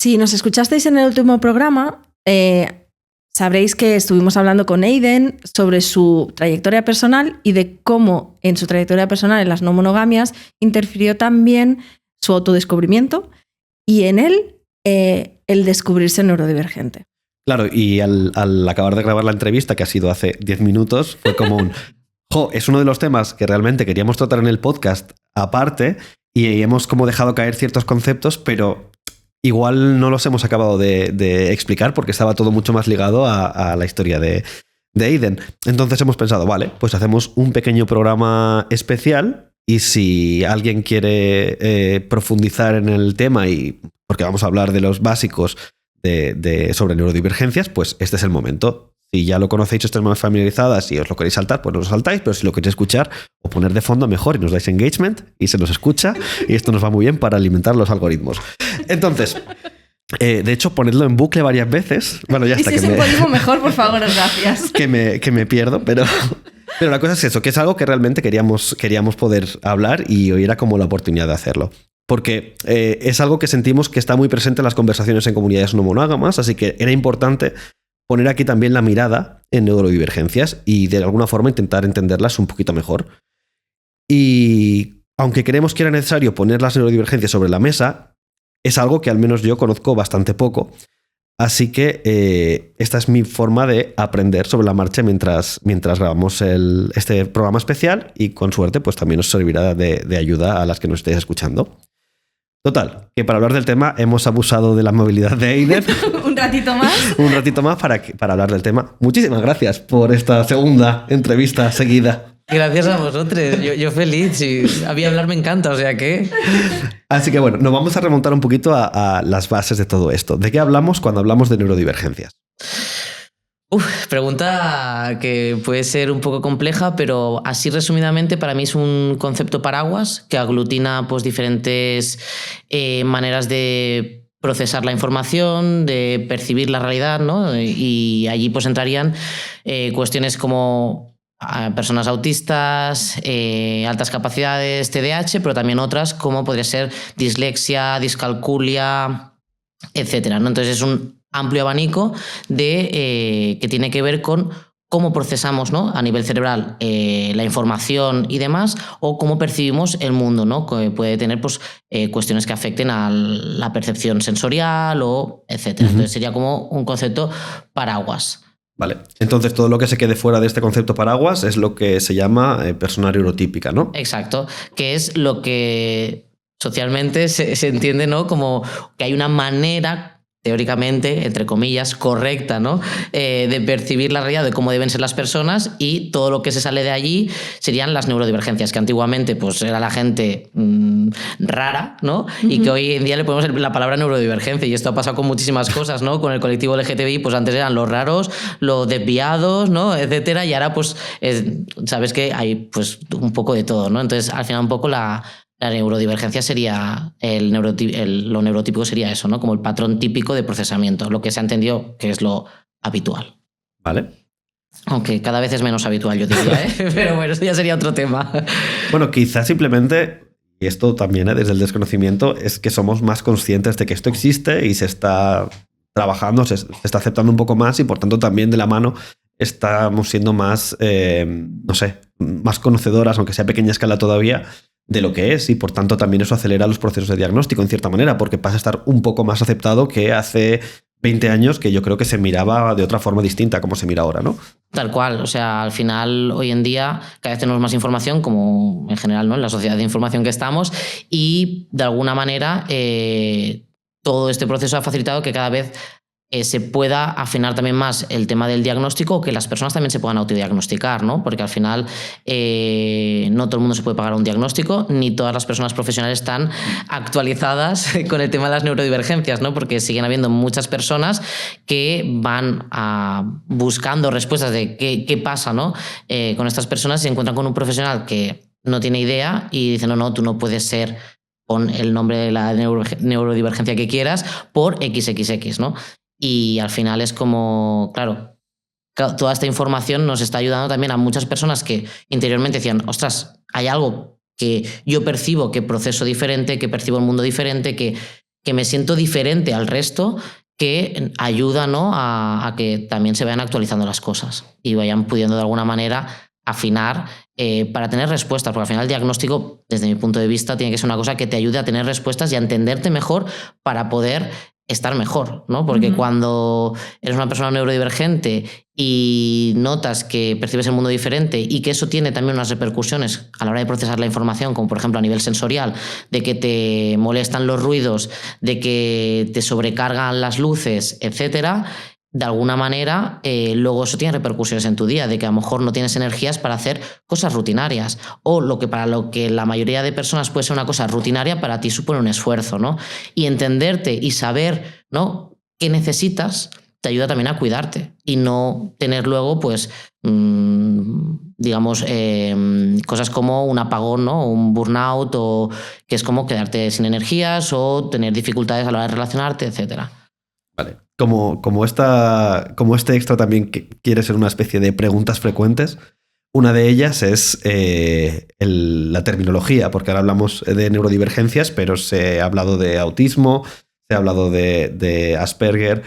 Si nos escuchasteis en el último programa, sabréis que estuvimos hablando con Aiden sobre su trayectoria personal y de cómo en su trayectoria personal en las no monogamias interfirió también su autodescubrimiento y en él el descubrirse neurodivergente. Claro, y al acabar de grabar la entrevista, que ha sido hace 10 minutos, fue como un... es uno de los temas que realmente queríamos tratar en el podcast aparte y hemos como dejado caer ciertos conceptos, pero igual no los hemos acabado de explicar porque estaba todo mucho más ligado a la historia de Aiden. Entonces hemos pensado, vale, pues hacemos un pequeño programa especial y si alguien quiere profundizar en el tema, y porque vamos a hablar de los básicos sobre neurodivergencias, pues este es el momento. Si ya lo conocéis, estáis más familiarizadas y os lo queréis saltar, pues no lo saltáis, pero si lo queréis escuchar o poner de fondo, mejor, y nos dais engagement y se nos escucha, y esto nos va muy bien para alimentar los algoritmos. Entonces, de hecho, ponedlo en bucle varias veces. Bueno, ya está. Y si es un código mejor, por favor, gracias. Que me pierdo, pero la cosa es eso, que es algo que realmente queríamos poder hablar y hoy era como la oportunidad de hacerlo. Porque es algo que sentimos que está muy presente en las conversaciones en comunidades no monógamas, así que era importante poner aquí también la mirada en neurodivergencias y de alguna forma intentar entenderlas un poquito mejor. Y aunque creemos que era necesario poner las neurodivergencias sobre la mesa, es algo que al menos yo conozco bastante poco. Así que esta es mi forma de aprender sobre la marcha mientras grabamos este programa especial y con suerte pues también os servirá de ayuda a las que nos estéis escuchando. Total, que para hablar del tema hemos abusado de la amabilidad de Aiden. Un ratito más. Un ratito más para hablar del tema. Muchísimas gracias por esta segunda entrevista seguida. Gracias a vosotros, yo feliz. Si a mí hablar me encanta, o sea que... Así que bueno, nos vamos a remontar un poquito a las bases de todo esto. ¿De qué hablamos cuando hablamos de neurodivergencias? Pregunta que puede ser un poco compleja, pero así resumidamente para mí es un concepto paraguas que aglutina pues diferentes maneras de procesar la información, de percibir la realidad, ¿no? Y allí pues entrarían cuestiones como personas autistas, altas capacidades, TDAH, pero también otras como podría ser dislexia, discalculia, etcétera, ¿no? Entonces es un amplio abanico que tiene que ver con cómo procesamos, ¿no? A nivel cerebral la información y demás, o cómo percibimos el mundo, ¿no? Que puede tener pues, cuestiones que afecten a la percepción sensorial o etcétera. Entonces sería como un concepto paraguas. Vale, entonces todo lo que se quede fuera de este concepto paraguas es lo que se llama persona neurotípica, ¿no? Exacto, que es lo que socialmente se entiende, ¿no? Como que hay una manera teóricamente, entre comillas, correcta, ¿no? De percibir la realidad de cómo deben ser las personas, y todo lo que se sale de allí serían las neurodivergencias, que antiguamente pues, era la gente rara, ¿no? Y que hoy en día le ponemos la palabra neurodivergencia, y esto ha pasado con muchísimas cosas, ¿no? Con el colectivo LGTBI, pues antes eran los raros, los desviados, ¿no? Etcétera, y ahora pues sabes que hay pues un poco de todo, ¿no? Entonces al final un poco la neurodivergencia sería, lo neurotípico sería eso, ¿no? Como el patrón típico de procesamiento, lo que se ha entendido que es lo habitual. Vale. Aunque cada vez es menos habitual, yo diría, ¿eh? Pero bueno, eso ya sería otro tema. Bueno, quizás simplemente, y esto también desde el desconocimiento, es que somos más conscientes de que esto existe y se está trabajando, se está aceptando un poco más, y por tanto también de la mano estamos siendo más, no sé, más conocedoras, aunque sea a pequeña escala todavía, de lo que es, y por tanto también eso acelera los procesos de diagnóstico en cierta manera, porque pasa a estar un poco más aceptado que hace 20 años, que yo creo que se miraba de otra forma distinta a como se mira ahora, ¿no? Tal cual, o sea, al final hoy en día cada vez tenemos más información, como en general, ¿no? En la sociedad de información que estamos, y de alguna manera todo este proceso ha facilitado que cada vez se pueda afinar también más el tema del diagnóstico, que las personas también se puedan autodiagnosticar, ¿no? Porque al final no todo el mundo se puede pagar un diagnóstico, ni todas las personas profesionales están actualizadas con el tema de las neurodivergencias, ¿no? Porque siguen habiendo muchas personas que van buscando respuestas de qué pasa, ¿no? Con estas personas, y se encuentran con un profesional que no tiene idea y dice, no, tú no puedes ser, pon el nombre de la neurodivergencia que quieras por XXX, ¿no? Y al final es como, claro, toda esta información nos está ayudando también a muchas personas que interiormente decían, ostras, hay algo que yo percibo, que proceso diferente, que percibo el mundo diferente, que que me siento diferente al resto, que ayuda, ¿no?, a que también se vayan actualizando las cosas y vayan pudiendo de alguna manera afinar para tener respuestas, porque al final el diagnóstico, desde mi punto de vista, tiene que ser una cosa que te ayude a tener respuestas y a entenderte mejor para poder estar mejor, ¿no? Porque cuando eres una persona neurodivergente y notas que percibes el mundo diferente y que eso tiene también unas repercusiones a la hora de procesar la información, como por ejemplo a nivel sensorial, de que te molestan los ruidos, de que te sobrecargan las luces, etcétera, de alguna manera luego eso tiene repercusiones en tu día, de que a lo mejor no tienes energías para hacer cosas rutinarias, o para lo que la mayoría de personas puede ser una cosa rutinaria, para ti supone un esfuerzo, ¿no? Y entenderte y saber, ¿no?, qué necesitas te ayuda también a cuidarte y no tener luego, pues, digamos, cosas como un apagón, ¿no?, un burnout, o que es como quedarte sin energías o tener dificultades a la hora de relacionarte, etcétera. Vale. Como este extra también quiere ser una especie de preguntas frecuentes, una de ellas es la terminología, porque ahora hablamos de neurodivergencias, pero se ha hablado de autismo, se ha hablado de Asperger.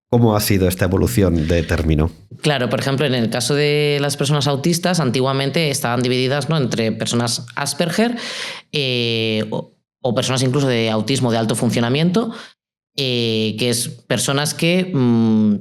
¿Cómo ha sido esta evolución de término? Claro, por ejemplo, en el caso de las personas autistas, antiguamente estaban divididas, ¿no?, entre personas Asperger o personas incluso de autismo de alto funcionamiento, que es personas que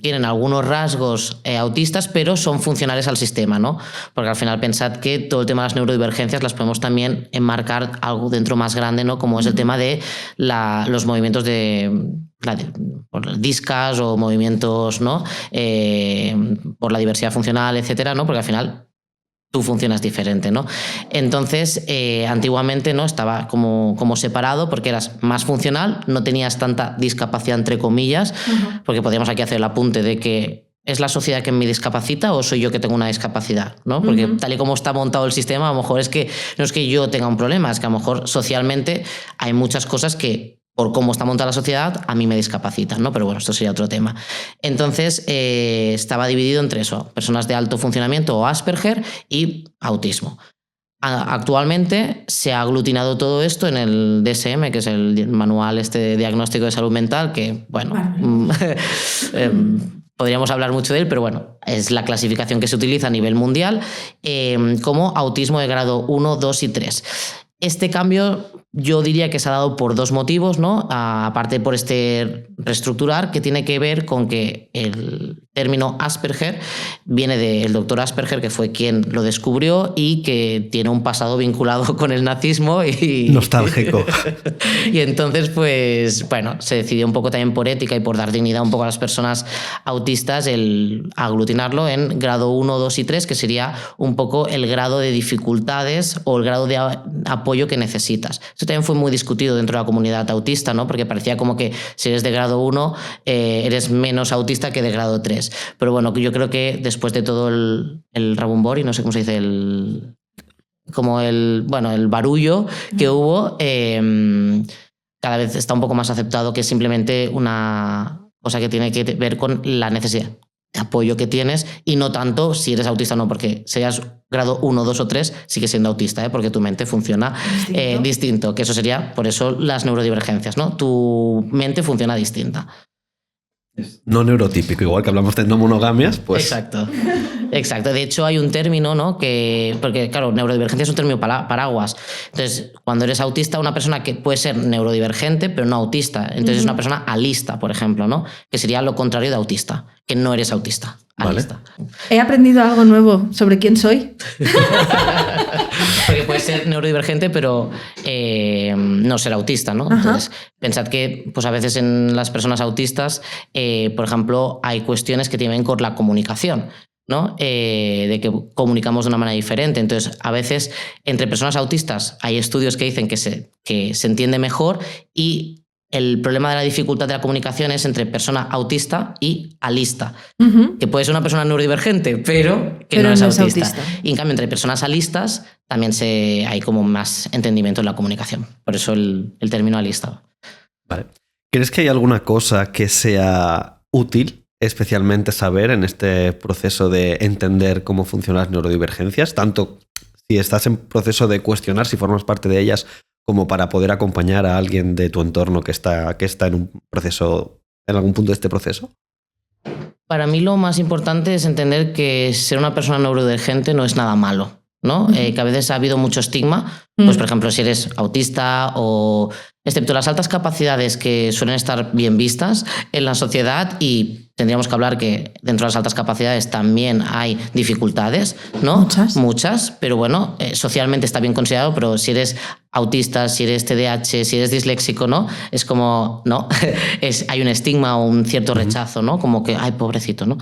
tienen algunos rasgos autistas, pero son funcionales al sistema, ¿no? Porque al final pensad que todo el tema de las neurodivergencias las podemos también enmarcar algo dentro más grande, ¿no?, como es el tema de los movimientos por discas o movimientos, ¿no?, por la diversidad funcional, etcétera, ¿no? Porque al final tú funcionas diferente, ¿no? Entonces, antiguamente, ¿no?, estaba como separado, porque eras más funcional, no tenías tanta discapacidad, entre comillas, porque podríamos aquí hacer el apunte de que ¿es la sociedad que me discapacita o soy yo que tengo una discapacidad?, ¿no? Porque tal y como está montado el sistema, a lo mejor es que no es que yo tenga un problema, es que a lo mejor socialmente hay muchas cosas que, por cómo está montada la sociedad, a mí me discapacitan, ¿no? Pero bueno, esto sería otro tema. Entonces, estaba dividido entre eso, personas de alto funcionamiento o Asperger y autismo. Actualmente se ha aglutinado todo esto en el DSM, que es el manual de diagnóstico de salud mental, que, bueno, podríamos hablar mucho de él, pero bueno, es la clasificación que se utiliza a nivel mundial, como autismo de grado 1, 2 y 3. Este cambio yo diría que se ha dado por dos motivos, ¿no? Aparte por este reestructurar, que tiene que ver con que el término Asperger viene del doctor Asperger, que fue quien lo descubrió y que tiene un pasado vinculado con el nazismo. Nostálgico. Y entonces, pues, bueno, se decidió un poco también por ética y por dar dignidad un poco a las personas autistas el aglutinarlo en grado 1, 2 y 3, que sería un poco el grado de dificultades o el grado de apoyo que necesitas. Esto también fue muy discutido dentro de la comunidad autista, ¿no? Porque parecía como que si eres de grado 1 eres menos autista que de grado 3. Pero bueno, yo creo que después de todo el rabumbori, no sé cómo se dice, el barullo que hubo, cada vez está un poco más aceptado que es simplemente una cosa que tiene que ver con la necesidad de apoyo que tienes y no tanto si eres autista o no, porque seas grado 1, 2 o 3 sigue siendo autista, porque tu mente funciona distinto, que eso sería, por eso las neurodivergencias, ¿no? Tu mente funciona distinta. No neurotípico, igual que hablamos de no monogamias, pues... Exacto. De hecho, hay un término, ¿no? Porque, claro, neurodivergencia es un término paraguas. Entonces, cuando eres autista, una persona que puede ser neurodivergente, pero no autista. Entonces, es una persona alista, por ejemplo, ¿no? Que sería lo contrario de autista, que no eres autista. Alista. Vale. He aprendido algo nuevo sobre quién soy. Porque puede ser neurodivergente, pero no ser autista, ¿no? Entonces, pensad que pues a veces en las personas autistas, por ejemplo, hay cuestiones que tienen con la comunicación, ¿no? De que comunicamos de una manera diferente. Entonces, a veces entre personas autistas hay estudios que dicen que se entiende mejor, y el problema de la dificultad de la comunicación es entre persona autista y alista, que puede ser una persona neurodivergente, pero no es autista. Y en cambio, entre personas alistas también hay como más entendimiento en la comunicación. Por eso el término alista. Vale. ¿Crees que hay alguna cosa que sea útil especialmente saber en este proceso de entender cómo funcionan las neurodivergencias? Tanto si estás en proceso de cuestionar si formas parte de ellas, como para poder acompañar a alguien de tu entorno que está en un proceso, en algún punto de este proceso? Para mí lo más importante es entender que ser una persona neurodivergente no es nada malo, ¿no? Que a veces ha habido mucho estigma, pues por ejemplo si eres autista o excepto las altas capacidades que suelen estar bien vistas en la sociedad, y tendríamos que hablar que dentro de las altas capacidades también hay dificultades, ¿no? Muchas, pero bueno, socialmente está bien considerado, pero si eres autista, si eres TDAH, si eres disléxico, ¿no? Es como, ¿no? Hay un estigma o un cierto rechazo, ¿no? Como que, ay, pobrecito, ¿no?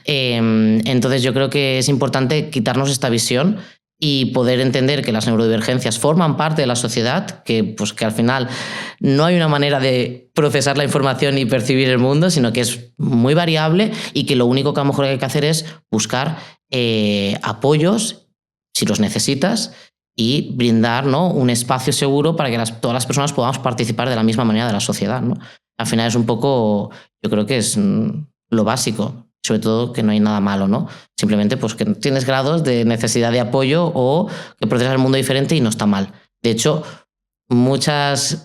Entonces yo creo que es importante quitarnos esta visión y poder entender que las neurodivergencias forman parte de la sociedad, que al final no hay una manera de procesar la información y percibir el mundo, sino que es muy variable, y que lo único que a lo mejor hay que hacer es buscar apoyos si los necesitas y brindar, ¿no?, un espacio seguro para que todas las personas podamos participar de la misma manera de la sociedad, ¿no? Al final es un poco, yo creo que es lo básico. Sobre todo que no hay nada malo, ¿no? Simplemente pues que tienes grados de necesidad de apoyo o que procesas el mundo diferente y no está mal. De hecho, muchas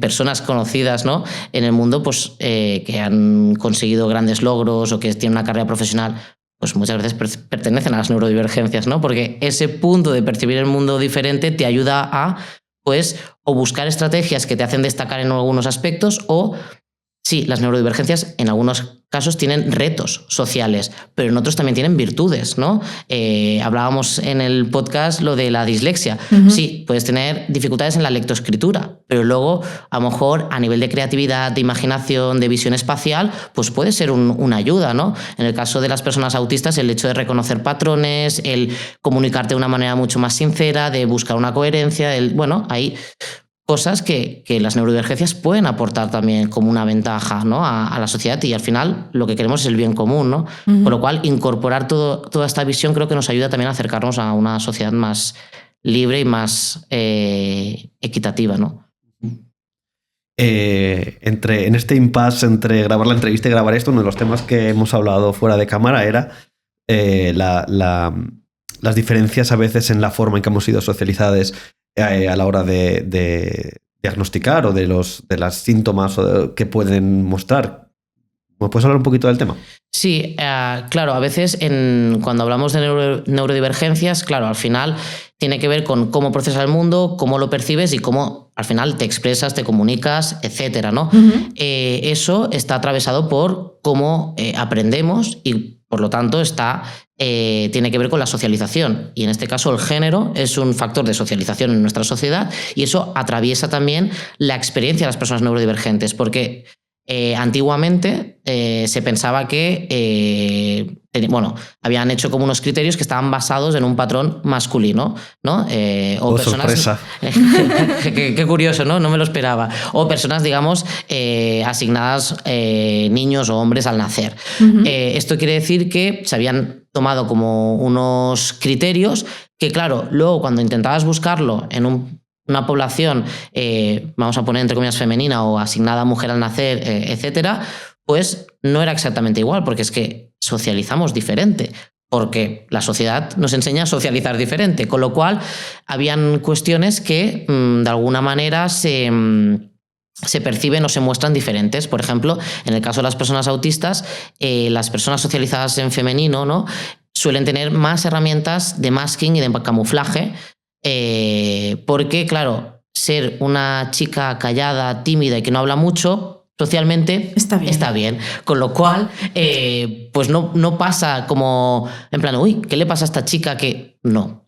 personas conocidas, ¿no?, en el mundo pues, que han conseguido grandes logros o que tienen una carrera profesional, pues muchas veces pertenecen a las neurodivergencias, ¿no? Porque ese punto de percibir el mundo diferente te ayuda a, pues, o buscar estrategias que te hacen destacar en algunos aspectos, o sí, las neurodivergencias en algunos casos tienen retos sociales, pero en otros también tienen virtudes, ¿no? Hablábamos en el podcast lo de la dislexia. Sí, puedes tener dificultades en la lectoescritura, pero luego a lo mejor a nivel de creatividad, de imaginación, de visión espacial, pues puede ser una ayuda, ¿no? En el caso de las personas autistas, el hecho de reconocer patrones, el comunicarte de una manera mucho más sincera, de buscar una coherencia, bueno, hay cosas que las neurodivergencias pueden aportar también como una ventaja, ¿no?, a la sociedad, y al final lo que queremos es el bien común, ¿no? Por lo cual, incorporar toda esta visión creo que nos ayuda también a acercarnos a una sociedad más libre y más equitativa, ¿no? En este impasse entre grabar la entrevista y grabar esto, uno de los temas que hemos hablado fuera de cámara era las diferencias a veces en la forma en que hemos sido socializadas a la hora de diagnosticar o de los síntomas que pueden mostrar. ¿Me puedes hablar un poquito del tema? Sí, claro, a veces cuando hablamos de neurodivergencias, claro, al final tiene que ver con cómo procesas el mundo, cómo lo percibes y cómo al final te expresas, te comunicas, etcétera, ¿no? Eso está atravesado por cómo aprendemos y, por lo tanto, tiene que ver con la socialización. Y en este caso el género es un factor de socialización en nuestra sociedad, y eso atraviesa también la experiencia de las personas neurodivergentes, porque antiguamente se pensaba que habían hecho como unos criterios que estaban basados en un patrón masculino, ¿no? O personas, sorpresa. Qué curioso, ¿no? No me lo esperaba. O personas, digamos, asignadas niños o hombres al nacer. Esto quiere decir que se habían tomado como unos criterios que, claro, luego cuando intentabas buscarlo en una población, vamos a poner entre comillas femenina o asignada a mujer al nacer, etcétera, pues no era exactamente igual, porque es que socializamos diferente, porque la sociedad nos enseña a socializar diferente, con lo cual habían cuestiones que de alguna manera se perciben o se muestran diferentes. Por ejemplo, en el caso de las personas autistas, las personas socializadas en femenino, ¿no?, suelen tener más herramientas de masking y de camuflaje, porque, claro, ser una chica callada, tímida y que no habla mucho, socialmente está bien. Con lo cual, pues no pasa como en plan, uy, ¿qué le pasa a esta chica? Que no.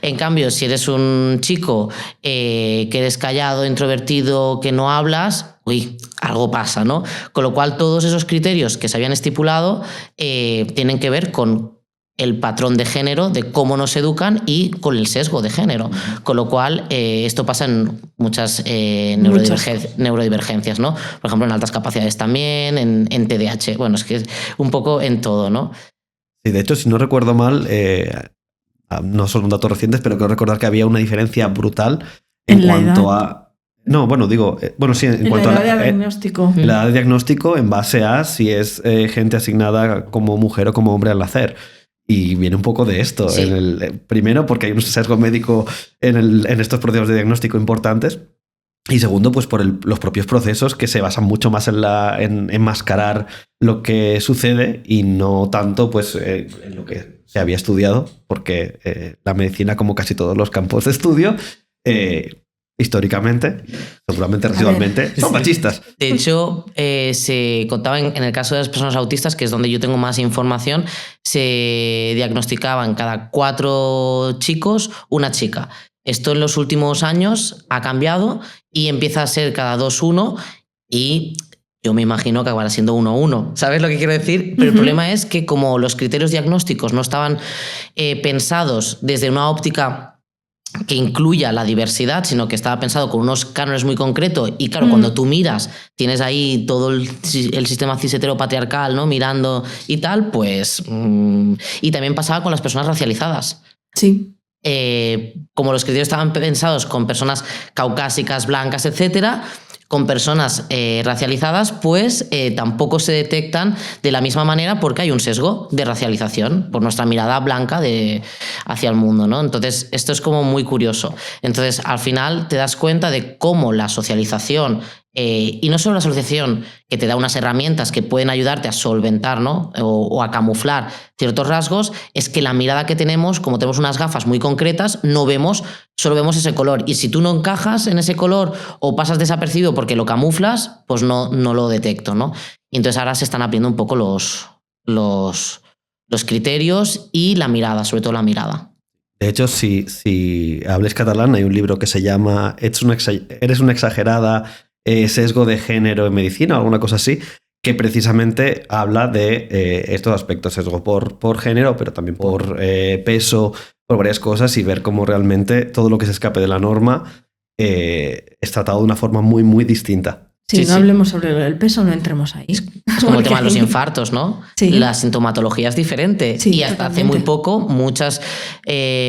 En cambio, si eres un chico que eres callado, introvertido, que no hablas, uy, algo pasa, ¿no? Con lo cual, todos esos criterios que se habían estipulado tienen que ver con el patrón de género, de cómo nos educan, y con el sesgo de género. Con lo cual, esto pasa en muchas neurodivergencias, ¿no? Por ejemplo, en altas capacidades también, en TDAH. Bueno, es que es un poco en todo, ¿no? Sí, de hecho, si no recuerdo mal, no son datos recientes, pero creo recordar que había una diferencia brutal en cuanto a... No, bueno, sí, en cuanto a la edad de diagnóstico. La edad de diagnóstico en base a si es gente asignada como mujer o como hombre al nacer. Y viene un poco de esto. Sí. Primero, porque hay un sesgo médico en estos procesos de diagnóstico importantes. Y segundo, pues por los propios procesos que se basan mucho más en enmascarar lo que sucede y no tanto pues, en lo que se había estudiado, porque la medicina, como casi todos los campos de estudio, históricamente, seguramente residualmente, son machistas. De hecho, se contaba en el caso de las personas autistas, que es donde yo tengo más información, se diagnosticaban cada 4 chicos una chica. Esto en los últimos años ha cambiado y empieza a ser cada 2 1 y yo me imagino que acabará siendo 1 1. ¿Sabes lo que quiero decir? Pero el problema es que como los criterios diagnósticos no estaban pensados desde una óptica que incluya la diversidad, sino que estaba pensado con unos cánones muy concretos y claro, cuando tú miras, tienes ahí todo el sistema cis heteropatriarcal, ¿no? Mirando y tal, pues... Y también pasaba con las personas racializadas. Sí. Como los criterios estaban pensados con personas caucásicas, blancas, etcétera, con personas racializadas, pues tampoco se detectan de la misma manera porque hay un sesgo de racialización por nuestra mirada blanca hacia el mundo, ¿no? Entonces, esto es como muy curioso. Entonces, al final te das cuenta de cómo la socialización, y no solo la socialización, que te da unas herramientas que pueden ayudarte a solventar, ¿no? o a camuflar ciertos rasgos, es que la mirada que tenemos, como tenemos unas gafas muy concretas, solo vemos ese color. Y si tú no encajas en ese color o pasas desapercibido porque lo camuflas, pues no lo detecto, ¿no? Y entonces ahora se están abriendo un poco los criterios y la mirada, sobre todo la mirada. De hecho, si hables catalán, hay un libro que se llama Eres una exagerada, sesgo de género en medicina o alguna cosa así, que precisamente habla de estos aspectos, sesgo por género, pero también por peso, por varias cosas, y ver cómo realmente todo lo que se escape de la norma es tratado de una forma muy, muy distinta. Sí, no hablemos sobre el peso, no entremos ahí. Es como el tema de los infartos, ¿no? Sí. La sintomatología es diferente. Sí, y hasta totalmente. hace muy poco, muchas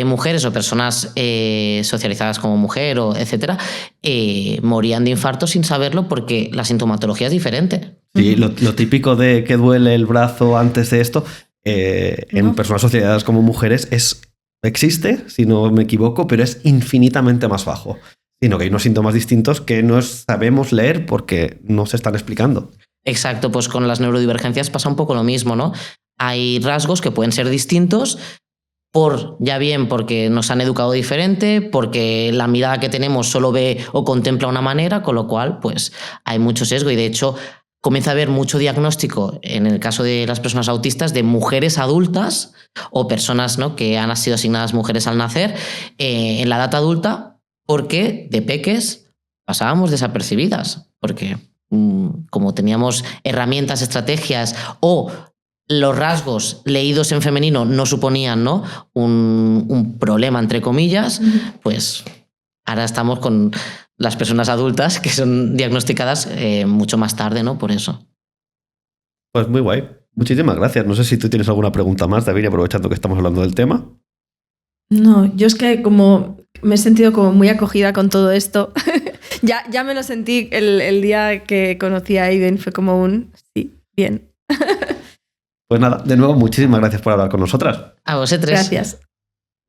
mujeres o personas socializadas como mujer, etcétera, morían de infarto sin saberlo porque la sintomatología es diferente. Sí, lo típico de que duele el brazo antes de esto, en personas socializadas como mujeres existe, si no me equivoco, pero es infinitamente más bajo. Sino que hay unos síntomas distintos que no sabemos leer porque no se están explicando. Exacto, pues con las neurodivergencias pasa un poco lo mismo, ¿no? Hay rasgos que pueden ser distintos ya bien porque nos han educado diferente, porque la mirada que tenemos solo ve o contempla una manera, con lo cual pues hay mucho sesgo y de hecho comienza a haber mucho diagnóstico en el caso de las personas autistas de mujeres adultas o personas, ¿no? que han sido asignadas mujeres al nacer en la edad adulta, porque de peques pasábamos desapercibidas, porque como teníamos herramientas, estrategias o los rasgos leídos en femenino no suponían, ¿no? un problema, entre comillas, pues ahora estamos con las personas adultas que son diagnosticadas mucho más tarde, ¿no? Por eso. Pues muy guay. Muchísimas gracias. No sé si tú tienes alguna pregunta más, David, aprovechando que estamos hablando del tema. No, yo es que como me he sentido como muy acogida con todo esto. ya me lo sentí el día que conocí a Aiden, fue como sí, bien. Pues nada, de nuevo, muchísimas gracias por hablar con nosotras. A vosotros. Gracias.